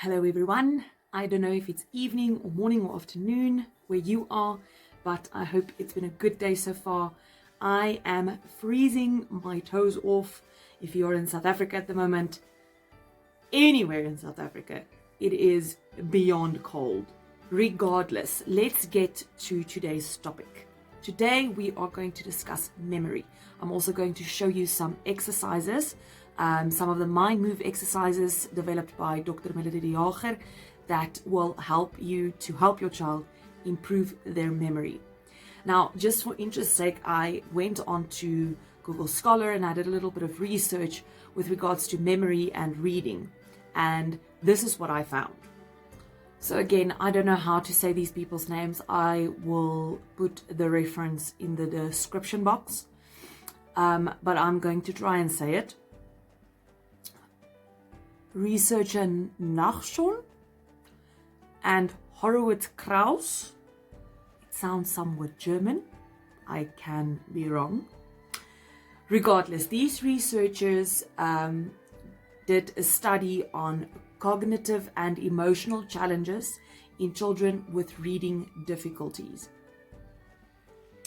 Hello everyone. I don't know if it's evening or morning or afternoon where you are, but I hope it's been a good day so far. I am freezing my toes off. If you're in South Africa at the moment, anywhere in South Africa, it is beyond cold. Regardless, let's get to today's topic. Today we are going to discuss memory. I'm also going to show you some exercises, some of the MindMove exercises developed by Dr. Melodie de Jager that will help you to help your child improve their memory. Now, just for interest's sake, I went on to Google Scholar and I did a little bit of research with regards to memory and reading. And this is what I found. So again, I don't know how to say these people's names. I will put the reference in the description box, but I'm going to try and say it. Researcher Nachshon and Horowitz Kraus. It sounds somewhat German. I can be wrong. Regardless, these researchers did a study on cognitive and emotional challenges in children with reading difficulties.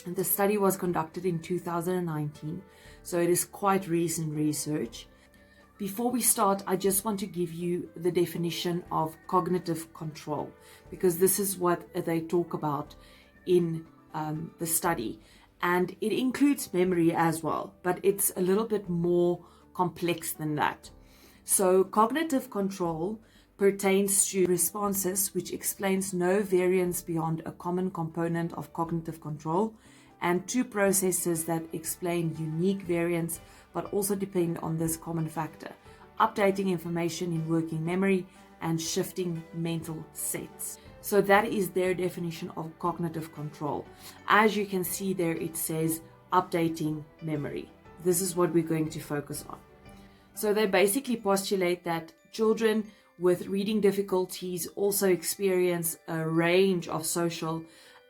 And the study was conducted in 2019, so it is quite recent research. Before we start, I just want to give you the definition of cognitive control, because this is what they talk about in the study. And it includes memory as well, but it's a little bit more complex than that. So cognitive control pertains to responses which explains no variance beyond a common component of cognitive control, and to processes that explain unique variance but also depend on this common factor, updating information in working memory and shifting mental sets. So that is their definition of cognitive control. As you can see there, it says updating memory. This is what we're going to focus on. So they basically postulate that children with reading difficulties also experience a range of social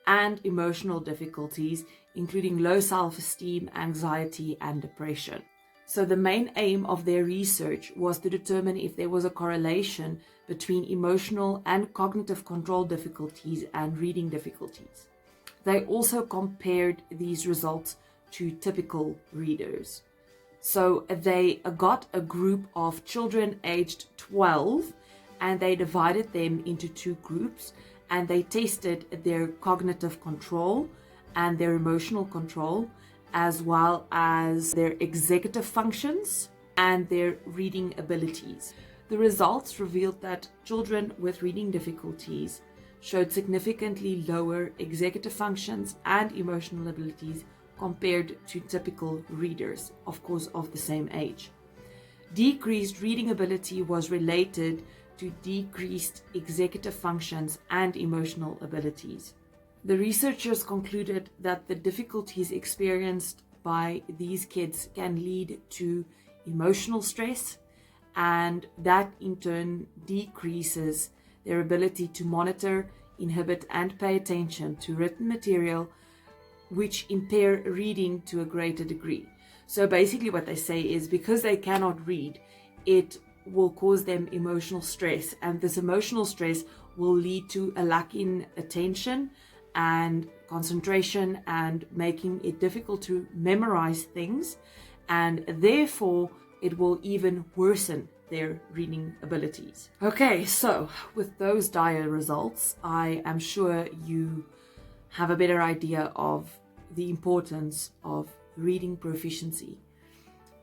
and emotional difficulties, including low self-esteem, anxiety, and depression. So the main aim of their research was to determine if there was a correlation between emotional and cognitive control difficulties and reading difficulties. They also compared these results to typical readers. So they got a group of children aged 12 and they divided them into two groups, and they tested their cognitive control and their emotional control, as well as their executive functions and their reading abilities. The results revealed that children with reading difficulties showed significantly lower executive functions and emotional abilities compared to typical readers, of course, of the same age. Decreased reading ability was related to decreased executive functions and emotional abilities. The researchers concluded that the difficulties experienced by these kids can lead to emotional stress, and that in turn decreases their ability to monitor, inhibit, and pay attention to written material, which impair reading to a greater degree. So basically what they say is, because they cannot read, it will cause them emotional stress, and this emotional stress will lead to a lack in attention and concentration and making it difficult to memorize things, and therefore it will even worsen their reading abilities. Okay, so with those dire results, I am sure you have a better idea of the importance of reading proficiency.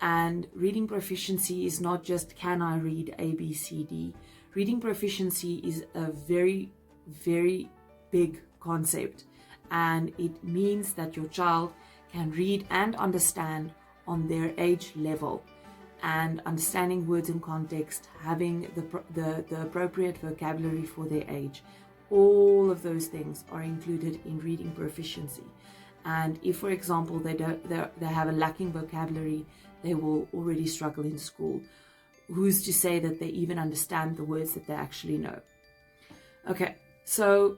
And reading proficiency is not just, can I read A, B, C, D? Reading proficiency is a very, very big concept, and it means that your child can read and understand on their age level, and understanding words in context, having the appropriate vocabulary for their age. All of those things are included in reading proficiency. And if, for example, they have a lacking vocabulary, they will already struggle in school. Who's to say that they even understand the words that they actually know? Okay, so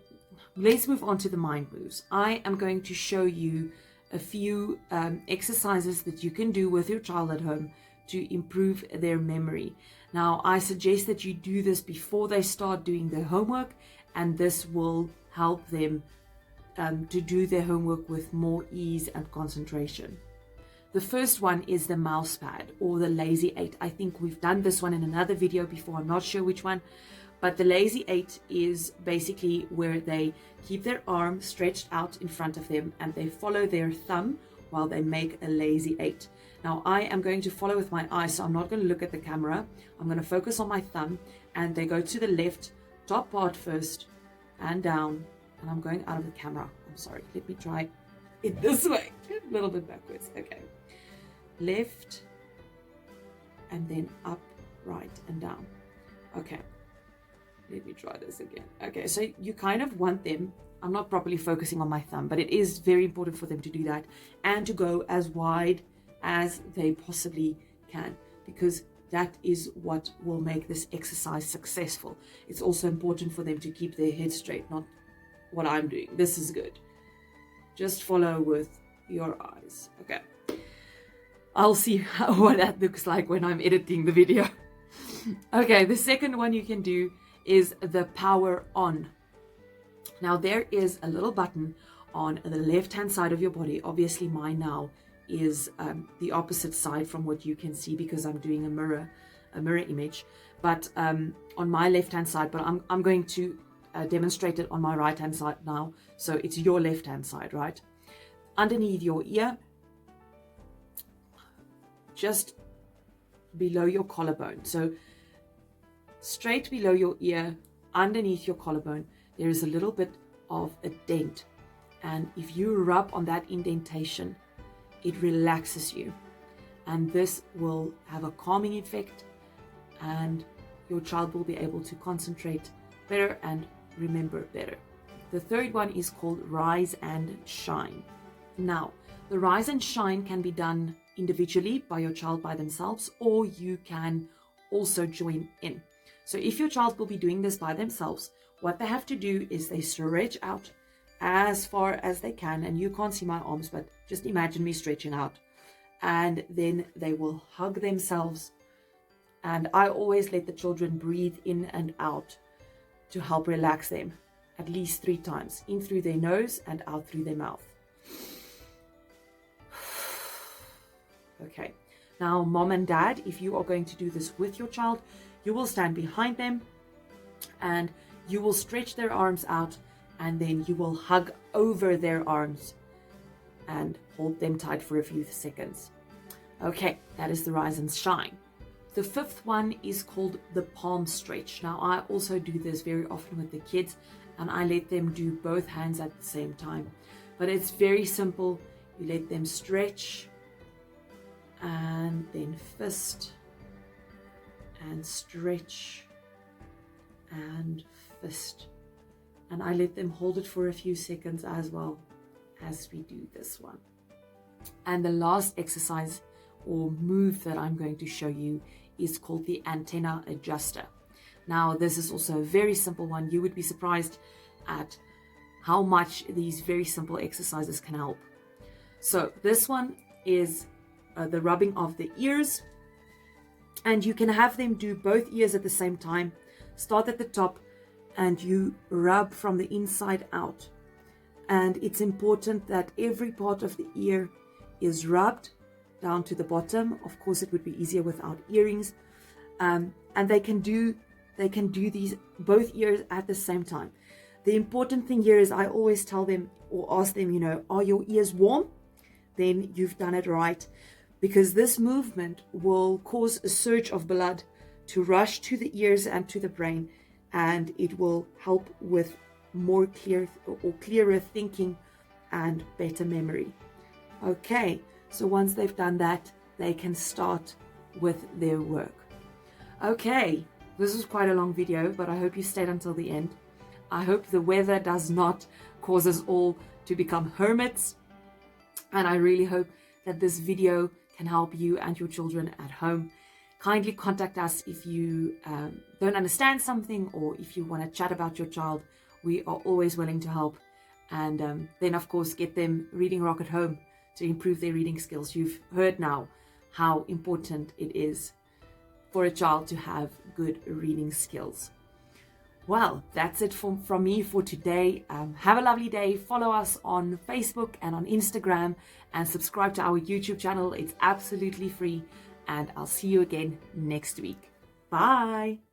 let's move on to the MindMoves. I am going to show you a few exercises that you can do with your child at home to improve their memory. Now, I suggest that you do this before they start doing their homework, and this will help them to do their homework with more ease and concentration. The first one is the mouse pad or the lazy 8. I think we've done this one in another video before, I'm not sure which one, but the lazy 8 is basically where they keep their arm stretched out in front of them and they follow their thumb while they make a lazy 8. Now I am going to follow with my eyes, so I'm not going to look at the camera. I'm going to focus on my thumb, and they go to the left top part first and down, and I'm going out of the camera. I'm sorry, let me try it this way, a little bit backwards. Okay, left and then up, right and down. Okay, let me try this again. Okay, so you kind of want them, I'm not properly focusing on my thumb, but it is very important for them to do that and to go as wide as they possibly can, because that is what will make this exercise successful. It's also important for them to keep their head straight, not what I'm doing. This is good. Just follow with your eyes. Okay. I'll see what that looks like when I'm editing the video. Okay, the second one you can do is the power on. Now there is a little button on the left hand side of your body. Obviously mine now is the opposite side from what you can see because I'm doing a mirror image, but on my left hand side, but I'm going to demonstrate it on my right hand side now, so it's your left hand side, right? Underneath your ear, just below your collarbone, so straight below your ear, underneath your collarbone, there is a little bit of a dent, and if you rub on that indentation, it relaxes you, and this will have a calming effect, and your child will be able to concentrate better and remember better. The third one is called Rise and Shine. Now, the Rise and Shine can be done individually by your child by themselves, or you can also join in. So if your child will be doing this by themselves, what they have to do is they stretch out as far as they can, and you can't see my arms, but just imagine me stretching out, and then they will hug themselves, and I always let the children breathe in and out to help relax them at least 3 times, in through their nose and out through their mouth. Okay, now mom and dad, if you are going to do this with your child, you will stand behind them and you will stretch their arms out, and then you will hug over their arms and hold them tight for a few seconds. Okay, that is the Rise and Shine. The fifth one is called the palm stretch. Now I also do this very often with the kids, and I let them do both hands at the same time. But it's very simple. You let them stretch and then fist and stretch and fist. And I let them hold it for a few seconds as well as we do this one. And the last exercise or move that I'm going to show you is called the antenna adjuster. Now this is also a very simple one. You would be surprised at how much these very simple exercises can help. So this one is the rubbing of the ears, and you can have them do both ears at the same time. Start at the top and you rub from the inside out, and it's important that every part of the ear is rubbed down to the bottom. Of course it would be easier without earrings, and they can do these both ears at the same time. The important thing here is I always tell them or ask them, are your ears warm? Then you've done it right, because this movement will cause a surge of blood to rush to the ears and to the brain, and it will help with more clearer thinking and better memory. Okay, so once they've done that, they can start with their work. Okay, this was quite a long video, but I hope you stayed until the end. I hope the weather does not cause us all to become hermits, and I really hope that this video can help you and your children at home. Kindly contact us if you don't understand something, or if you want to chat about your child. We are always willing to help. And then of course get them reading rock at home to improve their reading skills. You've heard now how important it is for a child to have good reading skills. Well, that's it from me for today. Have a lovely day. Follow us on Facebook and on Instagram, and subscribe to our YouTube channel. It's absolutely free, and I'll see you again next week. Bye.